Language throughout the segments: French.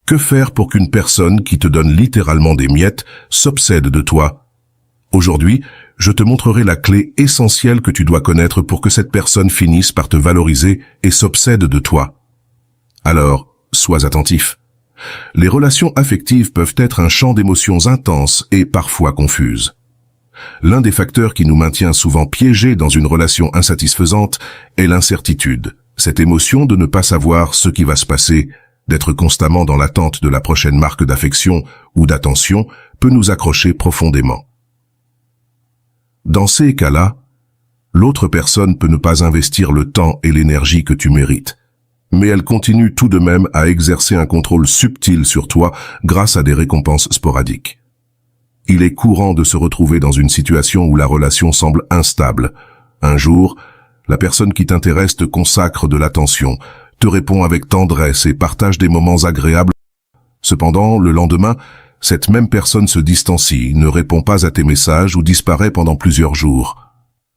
Que faire pour qu'une personne qui te donne littéralement des miettes s'obsède de toi? Aujourd'hui, je te montrerai la clé essentielle que tu dois connaître pour que cette personne finisse par te valoriser et s'obsède de toi. Alors, sois attentif. Les relations affectives peuvent être un champ d'émotions intenses et parfois confuses. L'un des facteurs qui nous maintient souvent piégés dans une relation insatisfaisante est l'incertitude. Cette émotion de ne pas savoir ce qui va se passer, d'être constamment dans l'attente de la prochaine marque d'affection ou d'attention, peut nous accrocher profondément. Dans ces cas-là, l'autre personne peut ne pas investir le temps et l'énergie que tu mérites, mais elle continue tout de même à exercer un contrôle subtil sur toi grâce à des récompenses sporadiques. Il est courant de se retrouver dans une situation où la relation semble instable. Un jour, la personne qui t'intéresse te consacre de l'attention, te répond avec tendresse et partage des moments agréables. Cependant, le lendemain, cette même personne se distancie, ne répond pas à tes messages ou disparaît pendant plusieurs jours.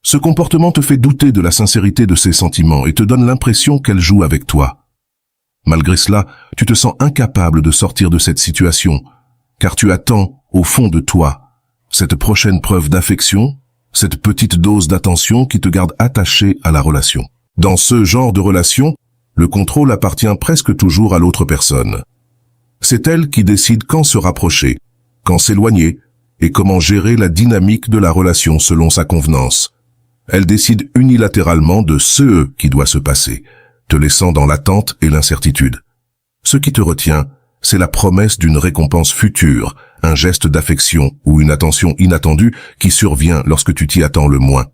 Ce comportement te fait douter de la sincérité de ses sentiments et te donne l'impression qu'elle joue avec toi. Malgré cela, tu te sens incapable de sortir de cette situation, car tu attends, au fond de toi, cette prochaine preuve d'affection, cette petite dose d'attention qui te garde attaché à la relation. Dans ce genre de relation, le contrôle appartient presque toujours à l'autre personne. C'est elle qui décide quand se rapprocher, quand s'éloigner, et comment gérer la dynamique de la relation selon sa convenance. Elle décide unilatéralement de ce qui doit se passer, te laissant dans l'attente et l'incertitude. Ce qui te retient, c'est la promesse d'une récompense future, un geste d'affection ou une attention inattendue qui survient lorsque tu t'y attends le moins.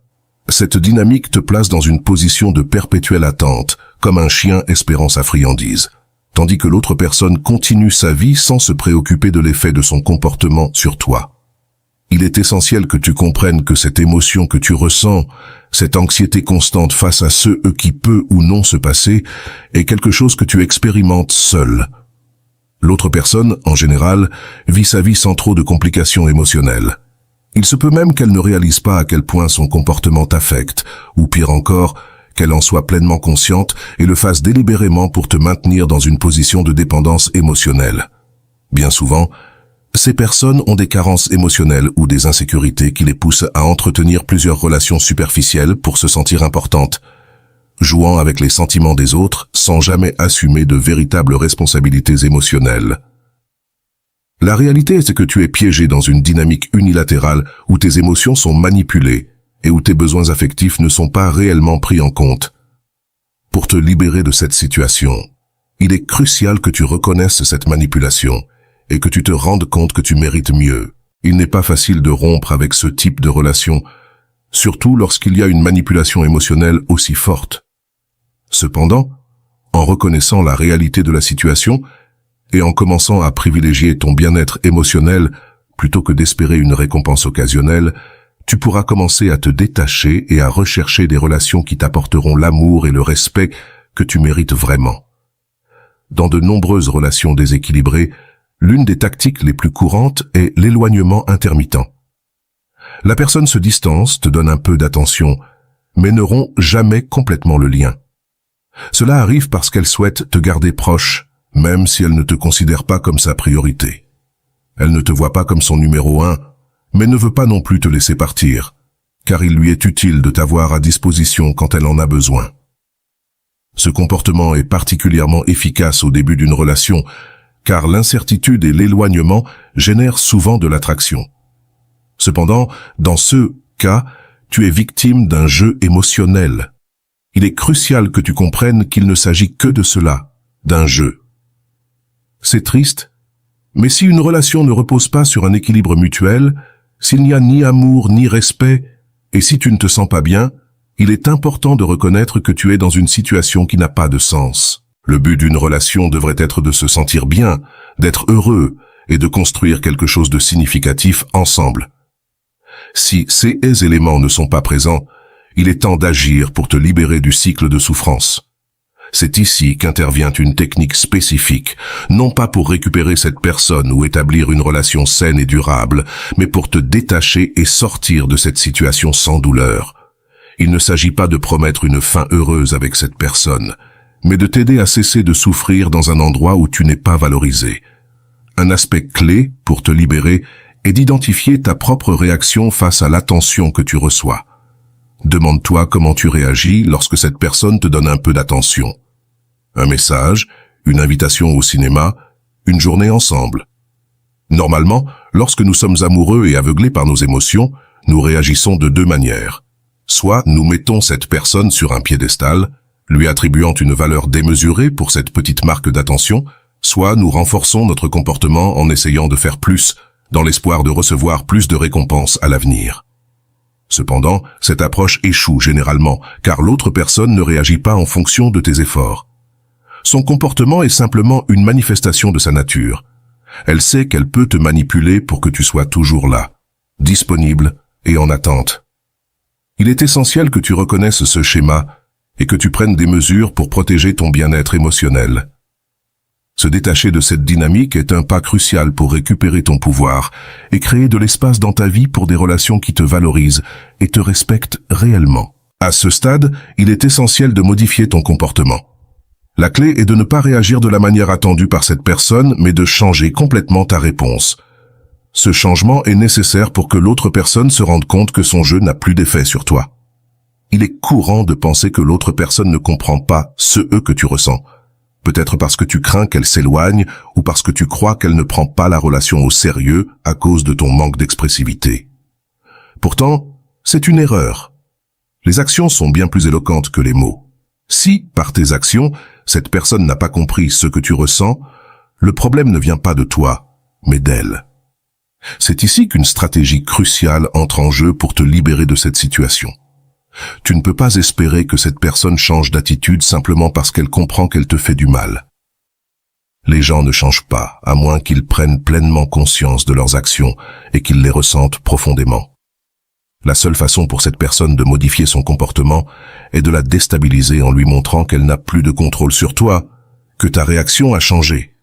Cette dynamique te place dans une position de perpétuelle attente, comme un chien espérant sa friandise, tandis que l'autre personne continue sa vie sans se préoccuper de l'effet de son comportement sur toi. Il est essentiel que tu comprennes que cette émotion que tu ressens, cette anxiété constante face à ce qui peut ou non se passer, est quelque chose que tu expérimentes seul. L'autre personne, en général, vit sa vie sans trop de complications émotionnelles. Il se peut même qu'elle ne réalise pas à quel point son comportement t'affecte, ou pire encore, qu'elle en soit pleinement consciente et le fasse délibérément pour te maintenir dans une position de dépendance émotionnelle. Bien souvent, ces personnes ont des carences émotionnelles ou des insécurités qui les poussent à entretenir plusieurs relations superficielles pour se sentir importantes, jouant avec les sentiments des autres sans jamais assumer de véritables responsabilités émotionnelles. La réalité est que tu es piégé dans une dynamique unilatérale où tes émotions sont manipulées et où tes besoins affectifs ne sont pas réellement pris en compte. Pour te libérer de cette situation, il est crucial que tu reconnaisses cette manipulation et que tu te rendes compte que tu mérites mieux. Il n'est pas facile de rompre avec ce type de relation, surtout lorsqu'il y a une manipulation émotionnelle aussi forte. Cependant, en reconnaissant la réalité de la situation et en commençant à privilégier ton bien-être émotionnel plutôt que d'espérer une récompense occasionnelle, tu pourras commencer à te détacher et à rechercher des relations qui t'apporteront l'amour et le respect que tu mérites vraiment. Dans de nombreuses relations déséquilibrées, l'une des tactiques les plus courantes est l'éloignement intermittent. La personne se distance, te donne un peu d'attention, mais ne rompt jamais complètement le lien. Cela arrive parce qu'elle souhaite te garder proche, même si elle ne te considère pas comme sa priorité. Elle ne te voit pas comme son numéro 1, mais ne veut pas non plus te laisser partir, car il lui est utile de t'avoir à disposition quand elle en a besoin. Ce comportement est particulièrement efficace au début d'une relation, car l'incertitude et l'éloignement génèrent souvent de l'attraction. Cependant, dans ce cas, tu es victime d'un jeu émotionnel. Il est crucial que tu comprennes qu'il ne s'agit que de cela, d'un jeu. C'est triste, mais si une relation ne repose pas sur un équilibre mutuel, s'il n'y a ni amour ni respect, et si tu ne te sens pas bien, il est important de reconnaître que tu es dans une situation qui n'a pas de sens. Le but d'une relation devrait être de se sentir bien, d'être heureux et de construire quelque chose de significatif ensemble. Si ces éléments ne sont pas présents, il est temps d'agir pour te libérer du cycle de souffrance. C'est ici qu'intervient une technique spécifique, non pas pour récupérer cette personne ou établir une relation saine et durable, mais pour te détacher et sortir de cette situation sans douleur. Il ne s'agit pas de promettre une fin heureuse avec cette personne, mais de t'aider à cesser de souffrir dans un endroit où tu n'es pas valorisé. Un aspect clé pour te libérer est d'identifier ta propre réaction face à l'attention que tu reçois. Demande-toi comment tu réagis lorsque cette personne te donne un peu d'attention. Un message, une invitation au cinéma, une journée ensemble. Normalement, lorsque nous sommes amoureux et aveuglés par nos émotions, nous réagissons de deux manières. Soit nous mettons cette personne sur un piédestal, lui attribuant une valeur démesurée pour cette petite marque d'attention, soit nous renforçons notre comportement en essayant de faire plus, dans l'espoir de recevoir plus de récompenses à l'avenir. Cependant, cette approche échoue généralement, car l'autre personne ne réagit pas en fonction de tes efforts. Son comportement est simplement une manifestation de sa nature. Elle sait qu'elle peut te manipuler pour que tu sois toujours là, disponible et en attente. Il est essentiel que tu reconnaisses ce schéma et que tu prennes des mesures pour protéger ton bien-être émotionnel. Se détacher de cette dynamique est un pas crucial pour récupérer ton pouvoir et créer de l'espace dans ta vie pour des relations qui te valorisent et te respectent réellement. À ce stade, il est essentiel de modifier ton comportement. La clé est de ne pas réagir de la manière attendue par cette personne, mais de changer complètement ta réponse. Ce changement est nécessaire pour que l'autre personne se rende compte que son jeu n'a plus d'effet sur toi. Il est courant de penser que l'autre personne ne comprend pas ce que tu ressens. Peut-être parce que tu crains qu'elle s'éloigne ou parce que tu crois qu'elle ne prend pas la relation au sérieux à cause de ton manque d'expressivité. Pourtant, c'est une erreur. Les actions sont bien plus éloquentes que les mots. Si, par tes actions, cette personne n'a pas compris ce que tu ressens, le problème ne vient pas de toi, mais d'elle. C'est ici qu'une stratégie cruciale entre en jeu pour te libérer de cette situation. Tu ne peux pas espérer que cette personne change d'attitude simplement parce qu'elle comprend qu'elle te fait du mal. Les gens ne changent pas, à moins qu'ils prennent pleinement conscience de leurs actions et qu'ils les ressentent profondément. La seule façon pour cette personne de modifier son comportement est de la déstabiliser en lui montrant qu'elle n'a plus de contrôle sur toi, que ta réaction a changé.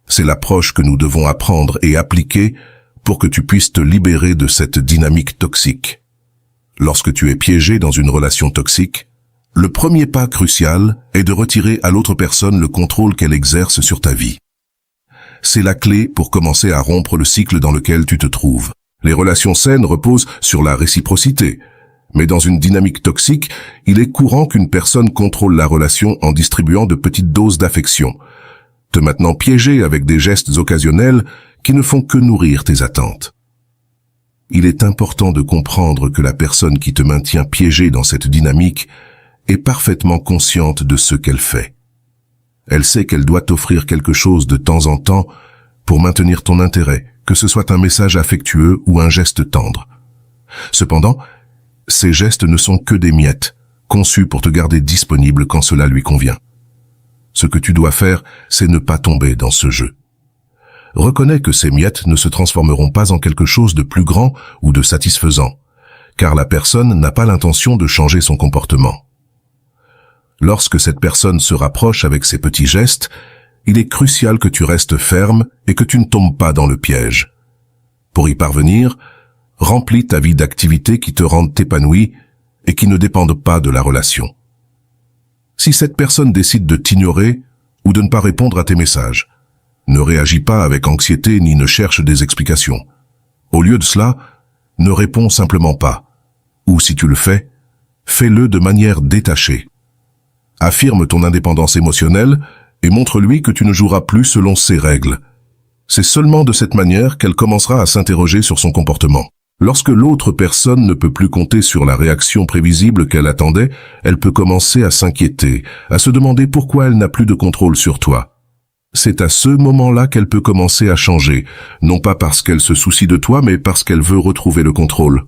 C'est l'approche que nous devons apprendre et appliquer pour que tu puisses te libérer de cette dynamique toxique. Lorsque tu es piégé dans une relation toxique, le premier pas crucial est de retirer à l'autre personne le contrôle qu'elle exerce sur ta vie. C'est la clé pour commencer à rompre le cycle dans lequel tu te trouves. Les relations saines reposent sur la réciprocité, mais dans une dynamique toxique, il est courant qu'une personne contrôle la relation en distribuant de petites doses d'affection, te maintenant piégé avec des gestes occasionnels qui ne font que nourrir tes attentes. Il est important de comprendre que la personne qui te maintient piégé dans cette dynamique est parfaitement consciente de ce qu'elle fait. Elle sait qu'elle doit t'offrir quelque chose de temps en temps pour maintenir ton intérêt, que ce soit un message affectueux ou un geste tendre. Cependant, ces gestes ne sont que des miettes, conçus pour te garder disponible quand cela lui convient. Ce que tu dois faire, c'est ne pas tomber dans ce jeu. Reconnais que ces miettes ne se transformeront pas en quelque chose de plus grand ou de satisfaisant, car la personne n'a pas l'intention de changer son comportement. Lorsque cette personne se rapproche avec ces petits gestes, il est crucial que tu restes ferme et que tu ne tombes pas dans le piège. Pour y parvenir, remplis ta vie d'activités qui te rendent épanoui et qui ne dépendent pas de la relation. Si cette personne décide de t'ignorer ou de ne pas répondre à tes messages, ne réagis pas avec anxiété ni ne cherche des explications. Au lieu de cela, ne réponds simplement pas. Ou si tu le fais, fais-le de manière détachée. Affirme ton indépendance émotionnelle et montre-lui que tu ne joueras plus selon ses règles. C'est seulement de cette manière qu'elle commencera à s'interroger sur son comportement. Lorsque l'autre personne ne peut plus compter sur la réaction prévisible qu'elle attendait, elle peut commencer à s'inquiéter, à se demander pourquoi elle n'a plus de contrôle sur toi. C'est à ce moment-là qu'elle peut commencer à changer, non pas parce qu'elle se soucie de toi, mais parce qu'elle veut retrouver le contrôle.